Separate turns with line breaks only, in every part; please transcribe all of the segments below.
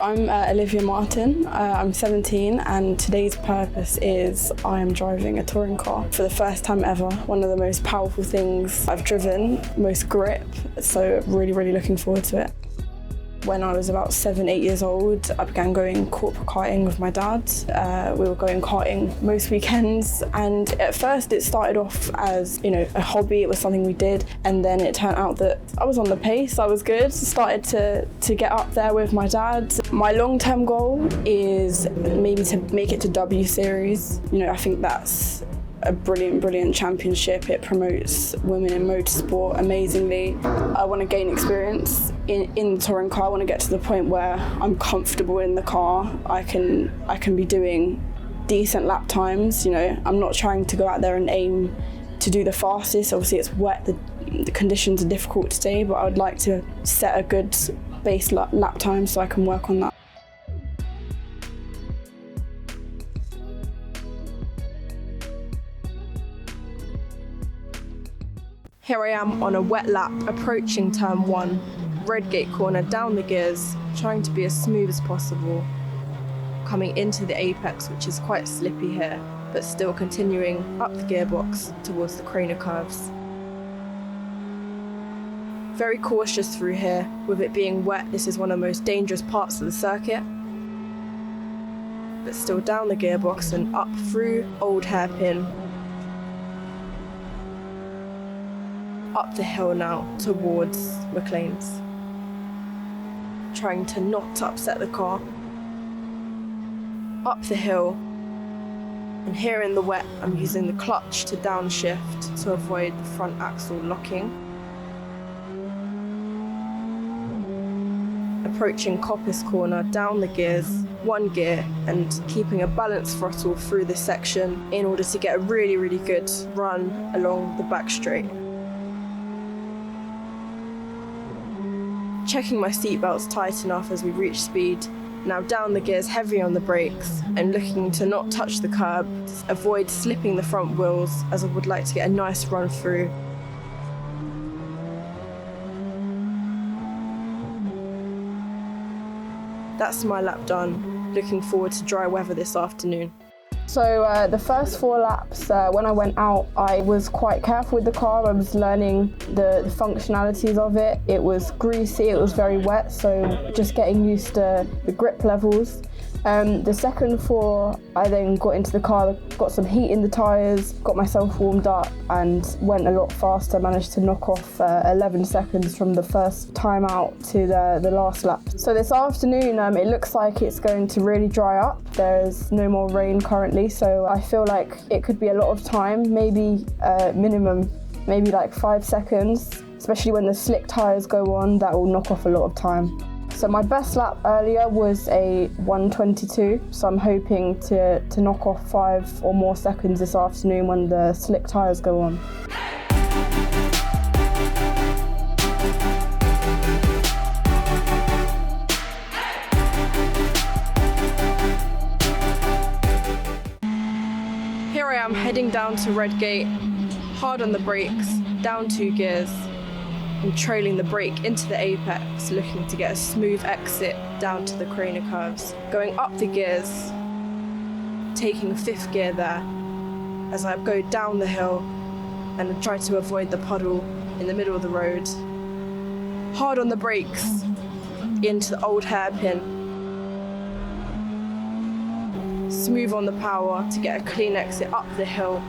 I'm Olivia Martin, I'm 17 and today's purpose is I am driving a touring car for the first time ever. One of the most powerful things I've driven, most grip, so really looking forward to it. When I was about 7-8 years old, I began going corporate karting with my dad. We were going karting most weekends, and at first it started off as, a hobby. It was something we did, and then it turned out that I was on the pace, I was good. Started to get up there with my dad. My long-term goal is maybe to make it to W Series. I think that's a brilliant championship. It promotes women in motorsport amazingly. I want to gain experience in the touring car. I want to get to the point where I'm comfortable in the car. I can be doing decent lap times. I'm not trying to go out there and aim to do the fastest. Obviously it's wet, the conditions are difficult today, but I would like to set a good base lap time so I can work on that.
Here I am on a wet lap, approaching turn 1, red gate corner, down the gears, trying to be as smooth as possible, coming into the apex, which is quite slippy here, but still continuing up the gearbox towards the craner curves. Very cautious through here. With it being wet, this is one of the most dangerous parts of the circuit, but still down the gearbox and up through Old Hairpin. Up the hill now towards McLean's, trying to not upset the car. Up the hill, and here in the wet I'm using the clutch to downshift to avoid the front axle locking. Approaching Coppice corner, down the gears, 1 gear, and keeping a balanced throttle through this section in order to get a really good run along the back straight. Checking my seatbelt's tight enough as we reach speed. Now down the gears, heavy on the brakes, and looking to not touch the curb, avoid slipping the front wheels as I would like to get a nice run through. That's my lap done. Looking forward to dry weather this afternoon.
So the first 4 laps, when I went out, I was quite careful with the car. I was learning the functionalities of it. It was greasy, it was very wet, so just getting used to the grip levels. The second 4, I then got into the car, got some heat in the tyres, got myself warmed up and went a lot faster. Managed to knock off 11 seconds from the first time out to the last lap. So this afternoon, it looks like it's going to really dry up. There's no more rain currently, so I feel like it could be a lot of time, maybe minimum, maybe like 5 seconds, especially when the slick tyres go on. That will knock off a lot of time. So my best lap earlier was a 1:22, so I'm hoping to knock off 5 or more seconds this afternoon when the slick tyres go on.
Here I am heading down to red gate, hard on the brakes, down 2 gears, and trailing the brake into the apex, looking to get a smooth exit down to the craner curves. Going up the gears, taking 5th gear there as I go down the hill and try to avoid the puddle in the middle of the road. Hard on the brakes into the Old Hairpin. Smooth on the power to get a clean exit up the hill.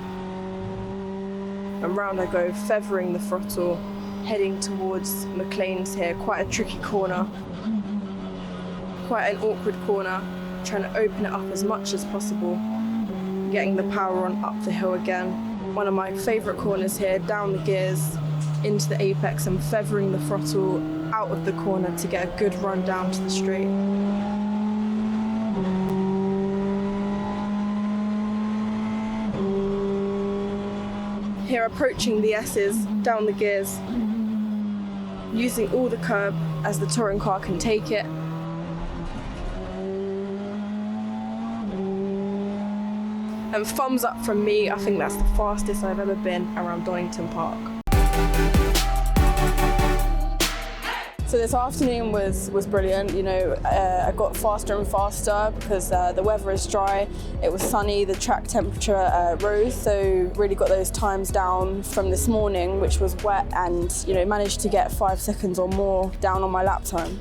And round I go, feathering the throttle, heading towards McLean's here. Quite a tricky corner, quite an awkward corner, trying to open it up as much as possible, getting the power on up the hill again. One of my favourite corners here, down the gears, into the apex and feathering the throttle out of the corner to get a good run down to the straight. Here approaching the S's, down the gears, using all the curb as the touring car can take it. And thumbs up from me, I think that's the fastest I've ever been around Donington Park.
So this afternoon was brilliant. You know, I got faster and faster because the weather is dry. It was sunny. The track temperature rose, so really got those times down from this morning, which was wet, and you know managed to get 5 seconds or more down on my lap time.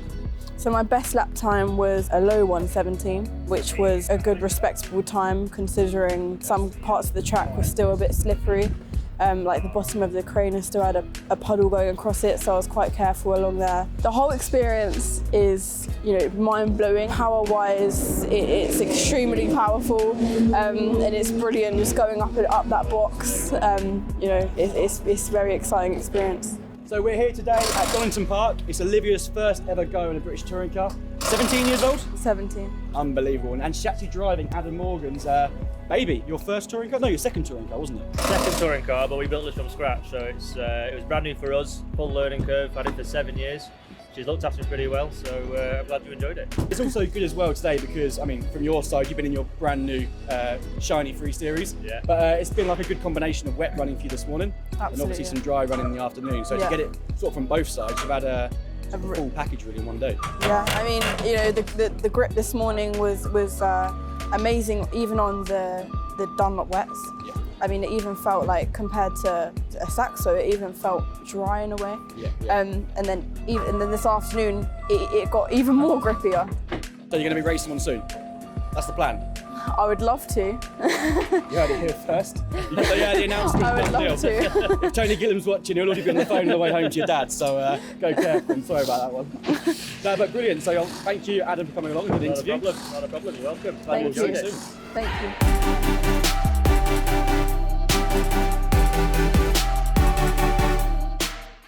So my best lap time was a low 1:17, which was a good, respectable time considering some parts of the track were still a bit slippery. Like the bottom of the crane still had a puddle going across it, so I was quite careful along there. The whole experience is, you know, mind-blowing. Power-wise, it's extremely powerful, and it's brilliant just going up that box. You know, it's a very exciting experience.
So we're here today at Donington Park. It's Olivia's first ever go in a British touring car. 17 years old? 17. Unbelievable. And she's actually driving Adam Morgan's baby. Your first touring car? No, your second touring car, wasn't it?
Second touring car, but we built this from scratch. So it was brand new for us, full learning curve, had it for 7 years. She's looked after us pretty well, so I'm glad you enjoyed it.
It's also good as well today because, I mean, from your side, you've been in your brand new shiny 3 Series.
Yeah.
But it's been like a good combination of wet running for you this morning.
Absolutely,
and obviously some dry running in the afternoon. So to get it sort of from both sides, you've had a full package really in one day.
Yeah, I mean, you know, the grip this morning was amazing, even on the Dunlop wets.
Yeah.
I mean, it even felt like, compared to a Saxo, it even felt dry in a way.
Yeah.
And then this afternoon, it got even more grippier.
So you're going to be racing one soon? That's the plan?
I would love to.
You heard it here first. The announcement.
I would love to.
If Tony Gillam's watching, he'll already be on the phone on the way home to your dad, so go careful. I'm sorry about that one. No, but brilliant. So thank you, Adam, for coming along and the interview.
Not a problem. You're welcome.
Thank you. Thank you.